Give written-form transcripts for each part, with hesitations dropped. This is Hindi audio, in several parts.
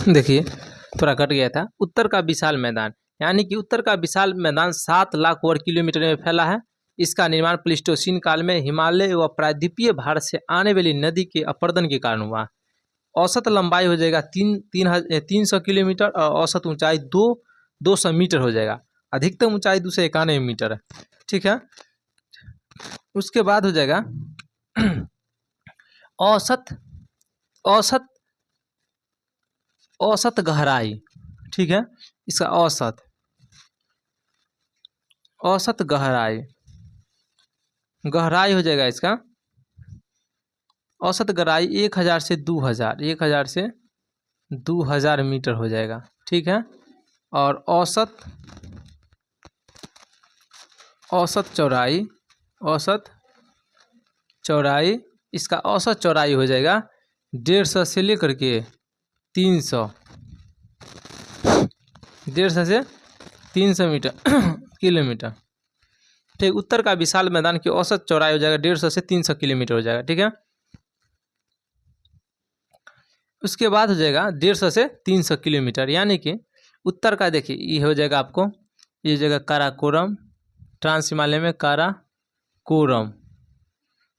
देखिए थोड़ा कट गया था। उत्तर का विशाल मैदान, यानी कि उत्तर का विशाल मैदान 7 लाख वर्ग किलोमीटर में फैला है। इसका निर्माण प्लीस्टोसीन काल में हिमालय व प्रायद्वीपीय भारत से आने वाली नदी के अपरदन के कारण हुआ। औसत लंबाई हो जाएगा 300 किलोमीटर और औसत ऊंचाई 200 मीटर हो जाएगा। अधिकतम ऊंचाई 291 मीटर है। ठीक है, उसके बाद हो जाएगा औसत औसत औसत गहराई। ठीक है, इसका औसत गहराई हो जाएगा। इसका औसत गहराई 1000 से 2000 मीटर हो जाएगा। ठीक है, और औसत चौड़ाई इसका औसत चौड़ाई हो जाएगा 150 से लेकर के 300 से 300 मीटर किलोमीटर। ठीक, उत्तर का विशाल मैदान की औसत चौड़ाई हो जाएगा 150 से 300 किलोमीटर हो जाएगा। ठीक है, उसके बाद हो जाएगा 150 से 300 किलोमीटर, यानी कि उत्तर का देखिए ये हो जाएगा आपको, ये जगह काराकोरम, ट्रांस हिमालय में काराकोरम।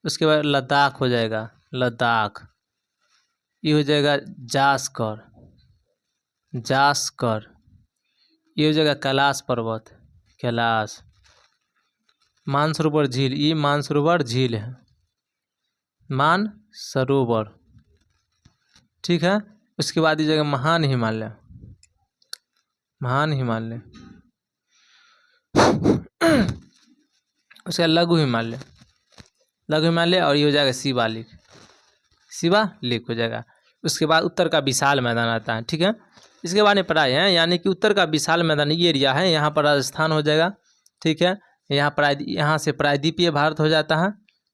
उसके बाद लद्दाख हो जाएगा, लद्दाख। ये हो जाएगा जास्कर। ये हो जाएगा कैलाश पर्वत, कैलाश। मानसरोवर झील, ये मानसरोवर झील है, मानसरोवर। ठीक है, उसके बाद ये जगह महान हिमालय उसका लघु हिमालय और ये हो जाएगा शिवालिक हो जाएगा। उसके बाद उत्तर का विशाल मैदान आता है। ठीक है, इसके बारे में पढ़ाए हैं, यानी कि उत्तर का विशाल मैदान ये एरिया है, यहाँ पर राजस्थान हो जाएगा। ठीक है, यहाँ से प्रायद्वीपीय भारत हो जाता है।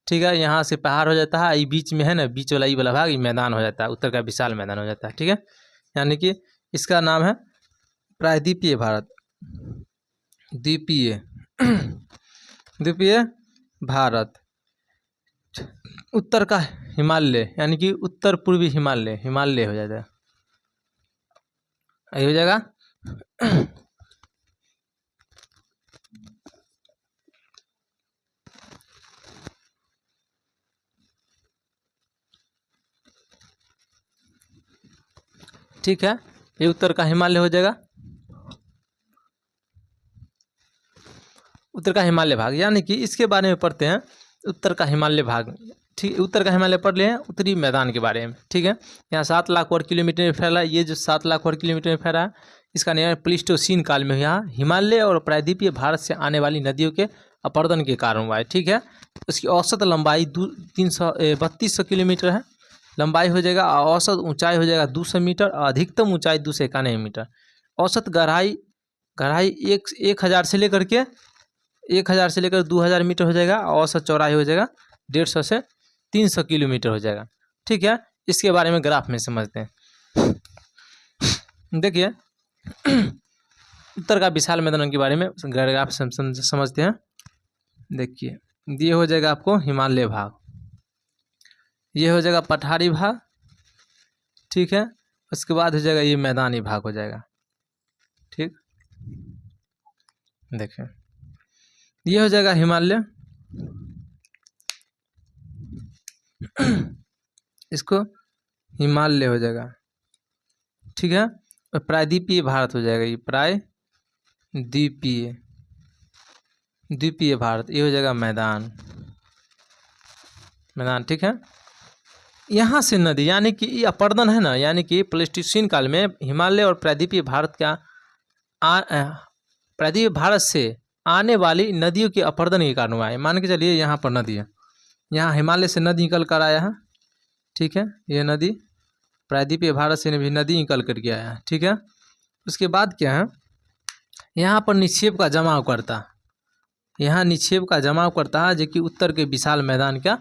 ठीक है, यहाँ से पहाड़ हो जाता है, ये बीच में है ना, बीच वाला ये वाला भाग, ये मैदान हो जाता है, उत्तर का विशाल मैदान हो जाता है। ठीक है, यानी कि इसका नाम है प्रायद्वीपीय भारत, द्वीपीय भारत। उत्तर का हिमालय, यानी कि उत्तर पूर्वी हिमालय हो जाता है, ये हो जाएगा। ठीक है, ये उत्तर का हिमालय हो जाएगा, उत्तर का हिमालय भाग, यानी कि इसके बारे में पढ़ते हैं उत्तर का हिमालय भाग। ठीक, उत्तर का हिमालय पढ़ लिए हैं, उत्तरी मैदान के बारे में। ठीक है, यहाँ 7 लाख वर्ग किलोमीटर में फैला है। ये जो 7 लाख वर्ग किलोमीटर में फैला है, इसका निर्माण प्लीस्टोसीन काल में यहाँ हिमालय और प्रायद्वीपीय भारत से आने वाली नदियों के अपरदन के कारण हुआ है। ठीक है, उसकी औसत लंबाई 3200 किलोमीटर है, लंबाई हो जाएगा। औसत ऊंचाई हो जाएगा 200 मीटर और अधिकतम ऊंचाई 291 मीटर। औसत गहराई 1000 से लेकर 2000 मीटर हो जाएगा। औसत चौड़ाई हो जाएगा 150 से 300 किलोमीटर हो जाएगा। ठीक है, इसके बारे में ग्राफ में समझते हैं। देखिए उत्तर का विशाल मैदान के बारे में ग्राफ समझते हैं। देखिए ये हो जाएगा आपको हिमालय भाग, ये हो जाएगा पठारी भाग। ठीक है, उसके बाद हो जाएगा ये मैदानी भाग हो जाएगा। ठीक, देखिए ये हो जाएगा हिमालय, इसको हिमालय हो जाएगा। ठीक है, और प्रायद्वीपीय भारत हो जाएगा, ये द्वीपीय भारत, ये हो जाएगा मैदान। ठीक है, यहाँ से नदी, यानी कि ये अपरदन है ना, यानी कि प्लीस्टोसीन काल में हिमालय और प्रायद्वीपीय भारत से आने वाली नदियों के अपरदन के कारण हुआ है। मान के चलिए यहाँ पर नदी है, यहाँ हिमालय से नदी निकल कर आया है। ठीक है, ये नदी प्रायद्वीपीय भारत से भी नदी निकल कर के आया है। ठीक है, उसके बाद क्या है, यहाँ पर निक्षेप का जमाव करता है, जो कि उत्तर के विशाल मैदान का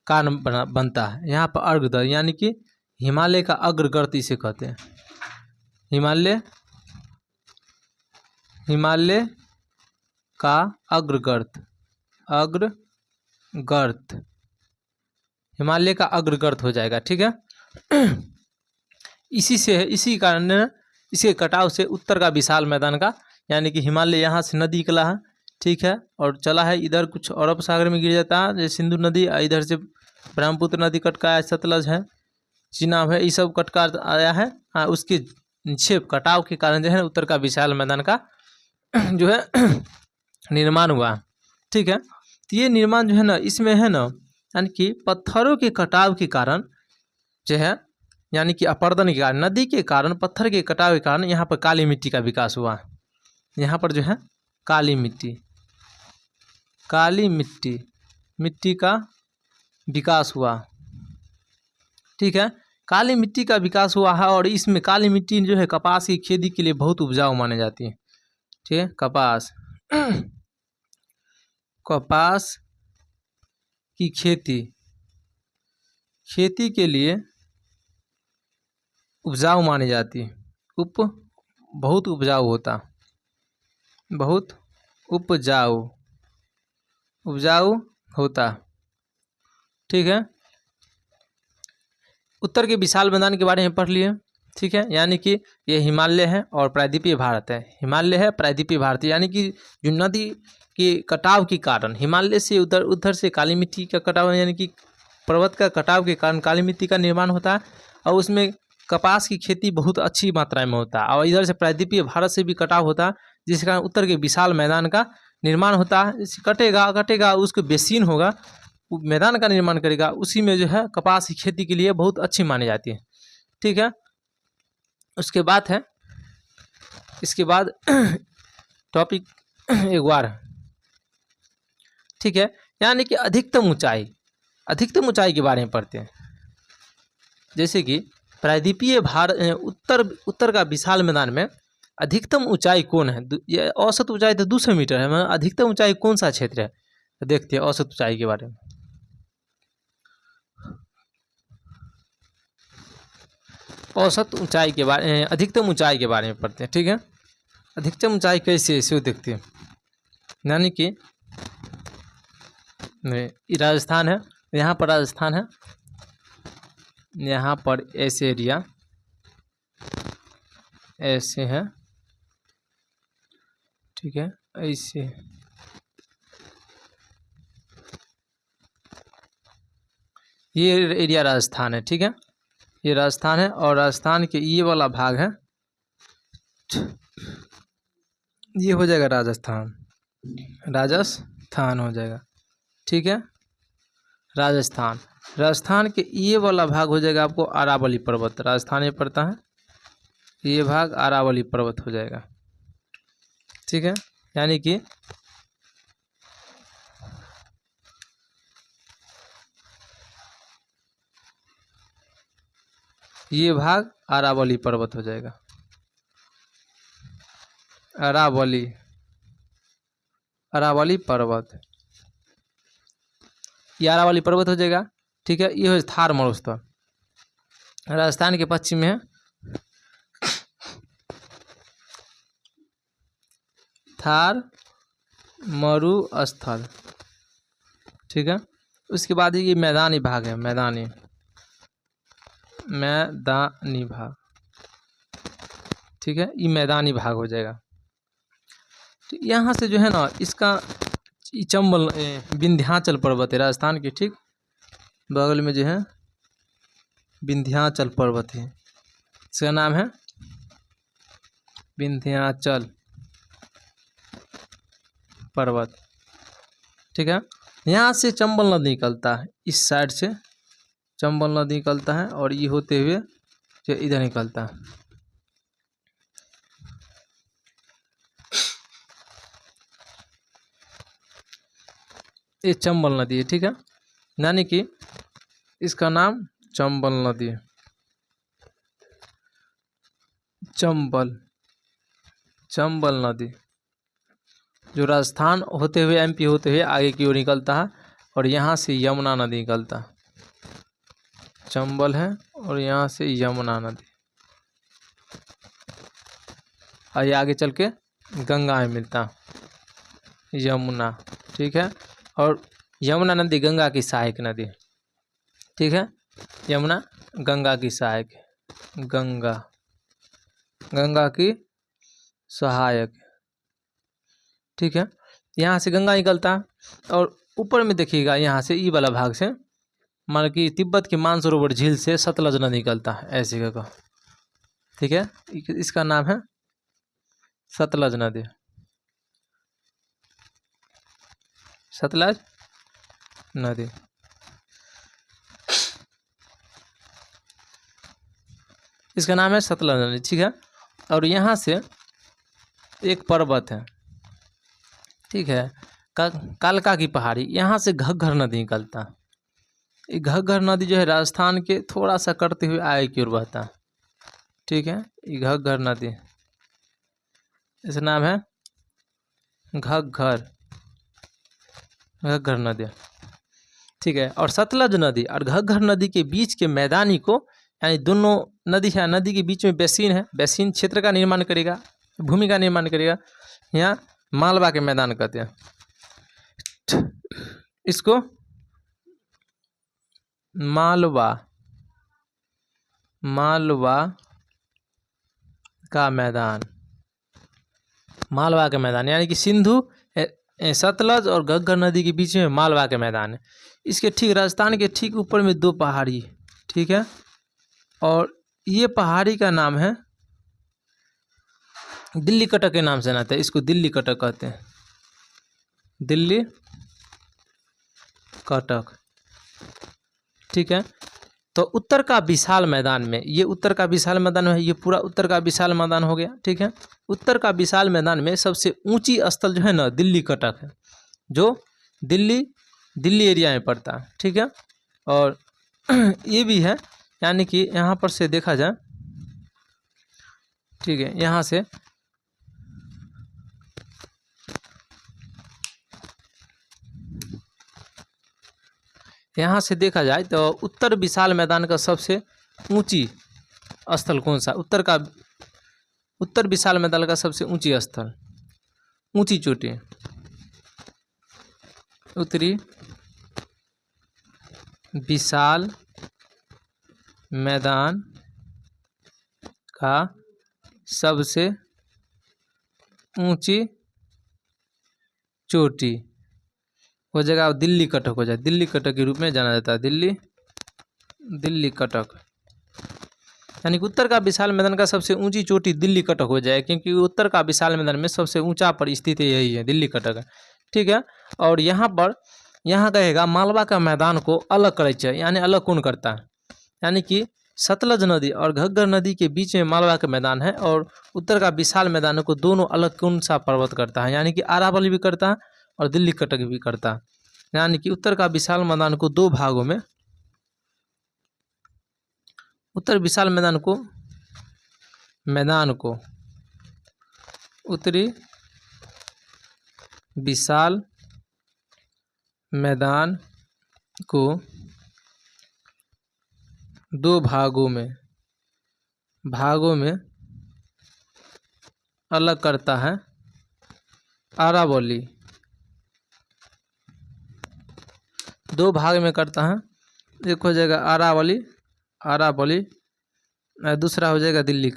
कारण बनता है। यहाँ पर अर्घदर, यानी कि हिमालय का अग्रगर्त इसे कहते हैं, हिमालय का अग्रगर्त, हिमालय का अग्रगर्त हो जाएगा। ठीक है, इसी कारण इसके कटाव से उत्तर का विशाल मैदान का, यानी कि हिमालय यहाँ से नदी निकला है, ठीक है, और चला है इधर कुछ अरब सागर में गिर जाता है, जैसे सिंधु नदी, इधर से ब्रह्मपुत्र नदी कटका है, सतलज है, चिनाब है, ये सब कटका आया है। हाँ, उसके निक्षेप कटाव के कारण जो है उत्तर का विशाल मैदान का जो है निर्माण हुआ, ठीक है। तो ये निर्माण जो है ना, इसमें है ना, यानी कि पत्थरों के कटाव के कारण जो है, यानी कि अपर्दन के कारण, नदी के कारण, पत्थर के कटाव के कारण यहाँ पर काली मिट्टी का विकास हुआ। यहाँ पर जो है काली मिट्टी का विकास हुआ, ठीक है। काली मिट्टी का विकास हुआ है, और इसमें काली मिट्टी जो है कपास की खेती के लिए बहुत उपजाऊ मानी जाती है, ठीक है। कपास की खेती के लिए उपजाऊ मानी जाती है, बहुत उपजाऊ होता, ठीक है। उत्तर के विशाल मैदान के बारे में पढ़ लिए, ठीक है, यानी कि ये हिमालय है और प्रायद्वीपीय भारत है। हिमालय है, प्रायद्वीपीय भारत, यानी कि जो नदी के कटाव के कारण हिमालय से उधर से काली मिट्टी का कटाव, यानी कि पर्वत का कटाव के कारण काली मिट्टी का निर्माण होता है, और उसमें कपास की खेती बहुत अच्छी मात्रा में होता है, और इधर से प्रायद्वीपीय भारत से भी कटाव होता है, जिस कारण उत्तर के विशाल मैदान का निर्माण होता है। कटेगा उसको बेसिन होगा, मैदान का निर्माण करेगा, उसी में जो है कपास की खेती के लिए बहुत अच्छी मानी जाती है, ठीक है। उसके बाद टॉपिक एक बार, ठीक है, यानी कि अधिकतम ऊंचाई के बारे में पढ़ते हैं। जैसे कि प्रायद्वीपीय भारत उत्तर का विशाल मैदान में अधिकतम ऊंचाई कौन है? ये औसत ऊंचाई तो 200 मीटर है, मगर अधिकतम ऊंचाई कौन सा क्षेत्र है? देखते हैं औसत ऊंचाई के बारे में। अधिकतम ऊंचाई के बारे में पढ़ते हैं, ठीक है। अधिकतम ऊंचाई कैसे इसे देखते हैं, यानी कि राजस्थान है, यहाँ पर राजस्थान है, यहाँ पर ऐसे एरिया ऐसे है, ठीक है, ऐसे ये एरिया राजस्थान है, ठीक है, ये राजस्थान है, और राजस्थान के ये वाला भाग है, ये हो जाएगा राजस्थान हो जाएगा, ठीक है। राजस्थान के ये वाला भाग हो जाएगा आपको अरावली पर्वत, राजस्थान में पड़ता है, ये भाग अरावली पर्वत हो जाएगा, ठीक है, यानी कि ये भाग अरावली पर्वत हो जाएगा, अरावली पर्वत, ये अरावली पर्वत हो जाएगा, ठीक है। ये हो थार मरुस्थल, राजस्थान के पश्चिम में है, थार मरुस्थल, ठीक है। उसके बाद ये मैदानी भाग है, मैदानी भाग, ठीक है, ये मैदानी भाग हो जाएगा। तो यहाँ से जो है ना, इसका चंबल विंध्याचल पर्वत है राजस्थान के ठीक बगल में, जो है विंध्याचल पर्वत है, इसका नाम है विंध्याचल पर्वत, ठीक है। यहाँ से चंबल नदी निकलता है, इस साइड से चंबल नदी निकलता है, और ये होते हुए जो इधर निकलता है, ये चंबल नदी है, ठीक है, यानी कि इसका नाम चंबल नदी है, चंबल नदी, जो राजस्थान होते हुए एमपी होते हुए आगे की ओर निकलता है, और यहाँ से यमुना नदी निकलता है, चंबल है, और यहाँ से यमुना नदी, और ये आगे चल के गंगा में मिलता है, यमुना, ठीक है। और यमुना नदी गंगा की सहायक नदी, ठीक है, यमुना गंगा की सहायक है, गंगा, गंगा की सहायक, ठीक है। यहाँ से गंगा निकलता है और ऊपर में देखिएगा यहाँ से ई वाला भाग से मान कि तिब्बत के मानसरोवर झील से सतलज नदी निकलता है ऐसे जगह, ठीक है। इसका नाम है सतलज नदी, सतलज नदी। इसका नाम है सतलज नदी, ठीक है। और यहाँ से एक पर्वत है, ठीक है, कालका की पहाड़ी, यहाँ से घग्गर नदी निकलता है। ये घग्गर नदी जो है राजस्थान के थोड़ा सा करते हुए आगे की ओर बहता है, ठीक है। ये घग्गर नदी, इसका नाम है घग्गर, घग्गर नदी, ठीक है। और सतलज नदी और घग्गर नदी के बीच के मैदानी को, यानी दोनों नदी है, नदी के बीच में बेसिन है, बेसिन क्षेत्र का निर्माण करेगा, भूमि का निर्माण करेगा, यहाँ मालवा के मैदान कहते हैं इसको, मालवा, मालवा का मैदान, मालवा का मैदान, यानी कि सिंधु सतलज और घग्गर नदी के बीच में मालवा के मैदान है। इसके ठीक राजस्थान के ठीक ऊपर में दो पहाड़ी, ठीक है। और ये पहाड़ी का नाम है दिल्ली कटक के नाम से जाता है, इसको दिल्ली कटक कहते हैं, दिल्ली कटक, ठीक है। तो उत्तर का विशाल मैदान में, ये उत्तर का विशाल मैदान है, ये पूरा उत्तर का विशाल मैदान हो गया, ठीक है। उत्तर का विशाल मैदान में सबसे ऊंची स्थल जो है ना दिल्ली कटक है, जो दिल्ली एरिया में पड़ता है, ठीक है। और ये भी है, यानी कि यहाँ पर से देखा जाए, ठीक है, यहाँ से देखा जाए तो उत्तर विशाल मैदान का सबसे ऊंची स्थल कौन सा, उत्तर विशाल मैदान का सबसे ऊंची स्थल, ऊंची चोटी, उत्तरी विशाल मैदान का सबसे ऊंची चोटी हो जाएगा दिल्ली कटक हो जाए, दिल्ली कटक के रूप में जाना जाता है, दिल्ली कटक, यानी कि उत्तर का विशाल मैदान का सबसे ऊंची चोटी दिल्ली कटक हो जाए, क्योंकि उत्तर का विशाल मैदान में सबसे ऊंचा पर स्थित यही है, दिल्ली कटक, ठीक है। और यहाँ कहेगा मालवा का मैदान को अलग करे चाहिए, यानी अलग कौन करता है, यानी कि सतलज नदी और घग्गर नदी के बीच में मालवा का मैदान है और उत्तर का विशाल मैदान को दोनों अलग कौन सा पर्वत करता है, यानी कि अरावली भी करता है और दिल्ली कटक भी करता है। यानी कि उत्तर का विशाल मैदान को दो भागों में, उत्तर विशाल मैदान को उत्तरी विशाल मैदान को दो भागों में अलग करता है अरावली, दो भाग में करता है, एक हो जाएगा अरावली, दूसरा हो जाएगा दिल्ली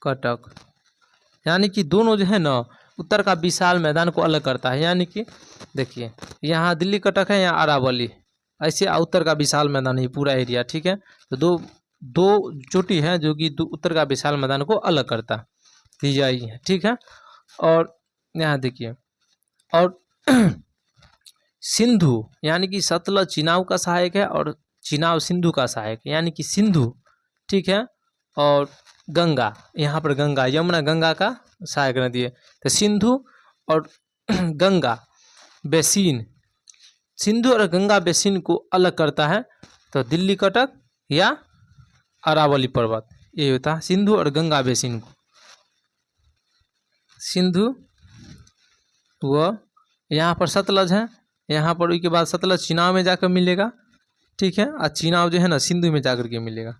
कटक, यानी कि दोनों जो है ना उत्तर का विशाल मैदान को अलग करता है, यानी कि देखिए यहाँ दिल्ली कटक है, यहाँ अरावली, ऐसे उत्तर का विशाल मैदान है पूरा एरिया, ठीक है। तो दो चोटी है जो कि उत्तर का विशाल मैदान को अलग करता है, ठीक है। और यहाँ देखिए, और सिंधु, यानी कि सतलज चिनाव का सहायक है और चिनाव सिंधु का सहायक है, यानी कि सिंधु, ठीक है। और गंगा, यहाँ पर गंगा, यमुना गंगा का सहायक नदी है, तो सिंधु और गंगा बेसिन, सिंधु और गंगा बेसिन को अलग करता है तो दिल्ली कटक या अरावली पर्वत, ये होता है सिंधु और गंगा बेसिन को, सिंधु व यहाँ पर सतलज है, यहाँ पर उसके बाद सतलज चिनाव में जाकर मिलेगा, ठीक है। और चिनाव जो है ना सिंधु में जाकर के मिलेगा,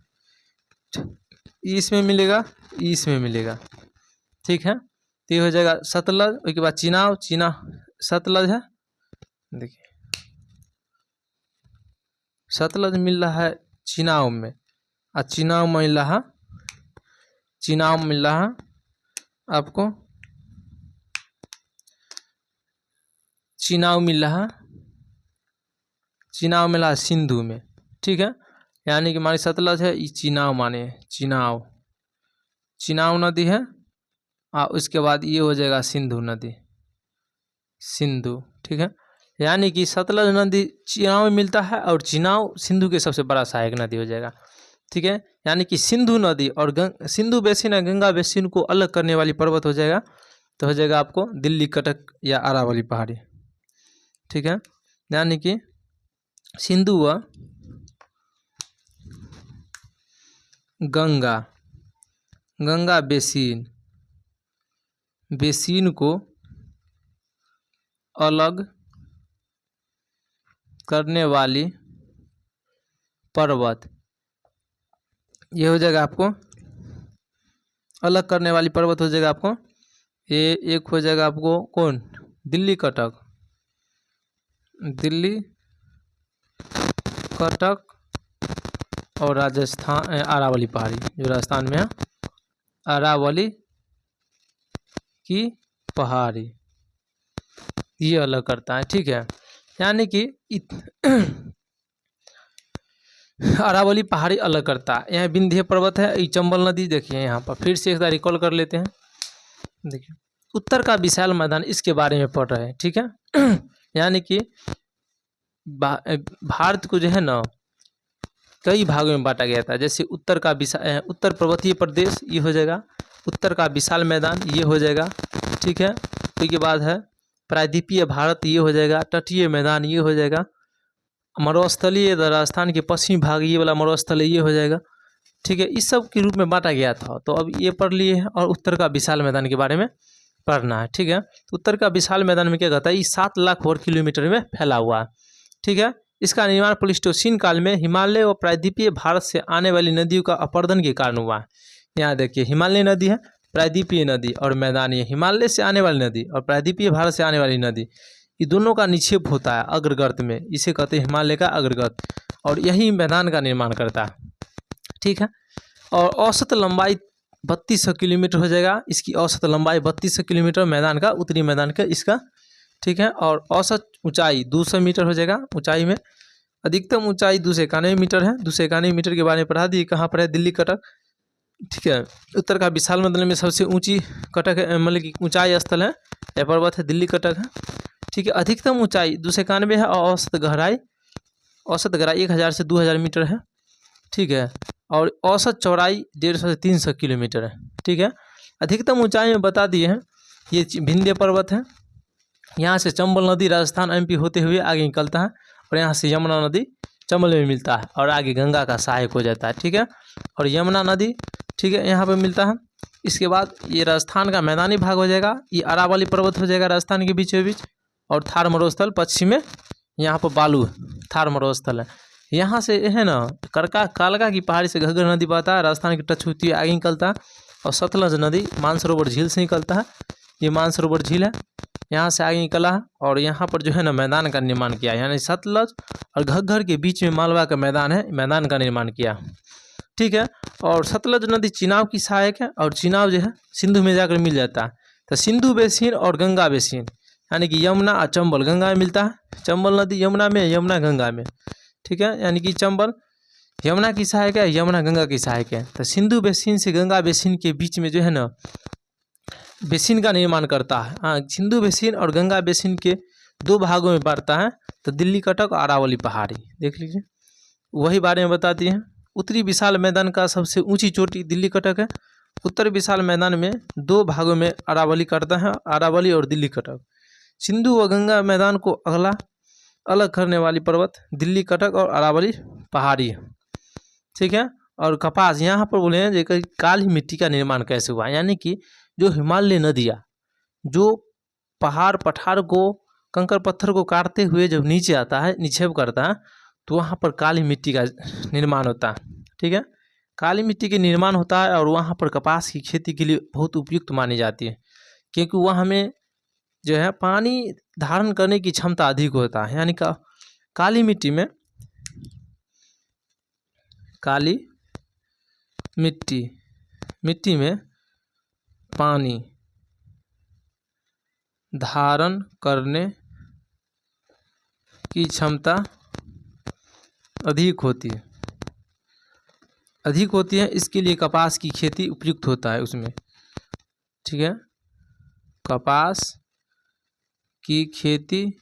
इसमें मिलेगा, ठीक है। तो ये हो जाएगा सतलज, उसके बाद चिनाव सतलज है, देखिए सतलज मिल रहा है चिनाव में, और चिनाव में मिल रहा, चिनाव मिल रहा आपको, चिनाव मिल रहा, चिनाव मिला सिंधु में, ठीक है। यानी कि हमारी सतलज है, ये चिनाव माने चिनाव, चिनाव नदी है, और उसके बाद ये हो जाएगा सिंधु नदी, सिंधु, ठीक है। यानी कि सतलज नदी चिनाव में मिलता है और चिनाव सिंधु के सबसे बड़ा सहायक नदी हो जाएगा, ठीक है। यानी कि सिंधु नदी और सिंधु बेसिन और गंगा बेसिन को अलग करने वाली पर्वत हो जाएगा, तो हो जाएगा आपको दिल्ली कटक या अरावली पहाड़ी, ठीक है। यानी कि सिंधु व गंगा, गंगा बेसिन, बेसिन को अलग करने वाली पर्वत, ये हो जाएगा आपको अलग करने वाली पर्वत हो जाएगा आपको, ये एक हो जाएगा आपको कौन, दिल्ली कटक, दिल्ली कटक और राजस्थान अरावली पहाड़ी जो राजस्थान में है, अरावली की पहाड़ी, ये अलग करता है, ठीक है। यानी कि अरावली पहाड़ी अलग करता है। यहाँ विंध्य पर्वत है, ये चंबल नदी, देखिए यहाँ पर फिर से एक बार रिकॉल कर लेते हैं। देखिए उत्तर का विशाल मैदान, इसके बारे में पढ़ रहे हैं, ठीक है। यानी कि भारत को जो है ना कई भागों में बांटा गया था। जैसे उत्तर का विशाल, उत्तर पर्वतीय प्रदेश ये हो जाएगा, उत्तर का विशाल मैदान ये हो जाएगा, ठीक है। उसके बाद है प्रायद्वीपीय भारत ये हो जाएगा, तटीय मैदान ये हो जाएगा, मरुस्थलीय राजस्थान के पश्चिमी भाग ये वाला मरुस्थलीय ये हो जाएगा, ठीक है। इस सब के रूप में बांटा गया था, तो अब ये पढ़ लिए हैं। और उत्तर का विशाल मैदान के बारे में पढ़ना है, ठीक है। तो उत्तर का विशाल मैदान में क्या कहता है, ये 7 लाख वर्ग किलोमीटर में फैला हुआ है, ठीक है। इसका निर्माण प्लीस्टोसीन काल में हिमालय और प्रायद्वीपीय भारत से आने वाली नदियों का अपरदन के कारण हुआ है। यहाँ देखिए हिमालय नदी है, प्रायद्वीपीय नदी और मैदानी, हिमालय से आने वाली नदी और प्रायद्वीपीय भारत से आने वाली नदी, ये दोनों का निक्षेप होता है अग्रगर्त में, इसे कहते हैं हिमालय का अग्रगर्त, और यही मैदान का निर्माण करता है, ठीक है। और औसत लंबाई 3200 किलोमीटर हो जाएगा, इसकी औसत लंबाई 3200 किलोमीटर मैदान का, उत्तरी मैदान का इसका, ठीक है। और औसत ऊंचाई 200 मीटर हो जाएगा ऊंचाई में, अधिकतम ऊंचाई 291 मीटर है। 291 मीटर के बारे में पढ़ा दी, कहाँ पर है, दिल्ली कटक, ठीक है। उत्तर का विशाल मैदान में सबसे ऊंची कटक है, मतलब कि ऊंचाई स्थल है यह पर्वत है, दिल्ली कटक है, ठीक है। अधिकतम ऊंचाई 291 है और औसत गहराई 1000 से 2000 मीटर है, ठीक है। और औसत चौड़ाई 150 से 300 किलोमीटर है, ठीक है। अधिकतम ऊंचाई में बता दिए हैं, ये विंध्य पर्वत है। यहाँ से चंबल नदी राजस्थान एमपी होते हुए आगे निकलता है, और यहाँ से यमुना नदी चंबल में मिलता है और आगे गंगा का सहायक हो जाता है, ठीक है। और यमुना नदी, ठीक है, यहाँ पे मिलता है। इसके बाद ये राजस्थान का मैदानी भाग हो जाएगा, ये अरावली पर्वत हो जाएगा राजस्थान के बीचों बीच, और थार मरुस्थल पश्चिम में, यहाँ पर बालू थार मरुस्थल है। यहाँ से है ना कालका की पहाड़ी से घग्गर नदी बहता है, राजस्थान की टच होती है आगे निकलता है, और सतलज नदी मानसरोवर झील से निकलता है, ये मानसरोवर झील है, यहाँ से आगे निकला है। और यहाँ पर जो है ना मैदान का निर्माण किया, यानी सतलज और घग्गर के बीच में मालवा का मैदान है, मैदान का निर्माण किया, ठीक है। और सतलज नदी चिनाव की सहायक है, और चिनाव जो है सिंधु में जाकर मिल जाता है। तो सिंधु बेसिन और गंगा बेसिन, यानी कि यमुना और चंबल गंगा में मिलता है, चंबल नदी यमुना में, यमुना गंगा में, ठीक है। यानी कि चंबल यमुना की सहायक है, यमुना गंगा की सहायक है। तो सिंधु बेसिन से गंगा बेसिन के बीच में जो है ना बेसिन का निर्माण करता है। हाँ, सिंधु बेसिन और गंगा बेसिन के 2 भागों में बांटता है, तो दिल्ली कटक और अरावली पहाड़ी देख लीजिए, वही बारे में बताती हैं। उत्तरी विशाल मैदान का सबसे ऊंची चोटी दिल्ली कटक है। उत्तर विशाल मैदान में 2 भागों में अरावली करता है, अरावली और दिल्ली कटक। सिंधु व गंगा मैदान को अलग करने वाली पर्वत दिल्ली कटक और अरावली पहाड़ी, ठीक है। और कपास, यहाँ पर बोले हैं कि काली मिट्टी का निर्माण कैसे हुआ, यानी कि जो हिमालय नदियाँ जो पहाड़ पठार को कंकर पत्थर को काटते हुए जब नीचे आता है, निक्षेप करता है, तो वहाँ पर काली मिट्टी का निर्माण होता है, ठीक है। काली मिट्टी के निर्माण होता है, और वहाँ पर कपास की खेती के लिए बहुत उपयुक्त मानी जाती है, क्योंकि वहाँ में जो है पानी धारण करने की क्षमता अधिक होता है। यानी काली मिट्टी में काली मिट्टी, मिट्टी में पानी धारण करने की क्षमता अधिक होती है, अधिक होती है। इसके लिए कपास की खेती उपयुक्त होता है उसमें, ठीक है। कपास की खेती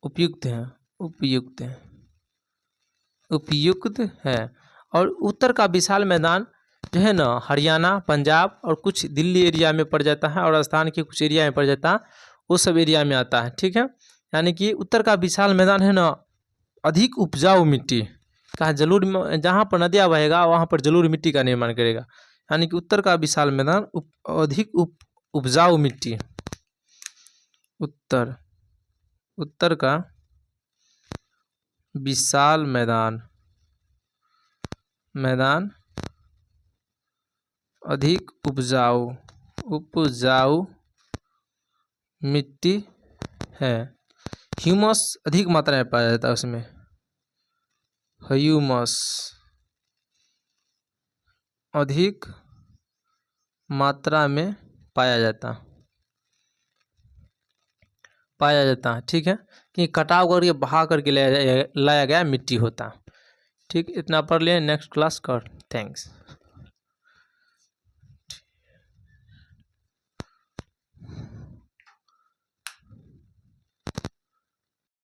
उपयुक्त है, उपयुक्त है, उपयुक्त है। और उत्तर का विशाल मैदान जो है ना, हरियाणा, पंजाब और कुछ दिल्ली एरिया में पड़ जाता है, और राजस्थान के कुछ एरिया में पड़ जाता है, वो सब एरिया में आता है, ठीक है। यानी कि उत्तर का विशाल मैदान है ना, अधिक उपजाऊ मिट्टी का जरूर, जहाँ पर नदियाँ बहेगा वहाँ पर जरूर मिट्टी का निर्माण करेगा। यानी कि उत्तर का विशाल मैदान अधिक उपजाऊ मिट्टी, उत्तर, उत्तर का विशाल मैदान, मैदान अधिक उपजाऊ, उपजाऊ मिट्टी है। ह्यूमस अधिक मात्रा में पाया जाता है उसमें, ह्यूमस अधिक मात्रा में पाया जाता है, ठीक है। कि कटाव करके बहा करके लाया गया मिट्टी होता, ठीक। इतना पढ़ लें, नेक्स्ट क्लास कर। थैंक्स।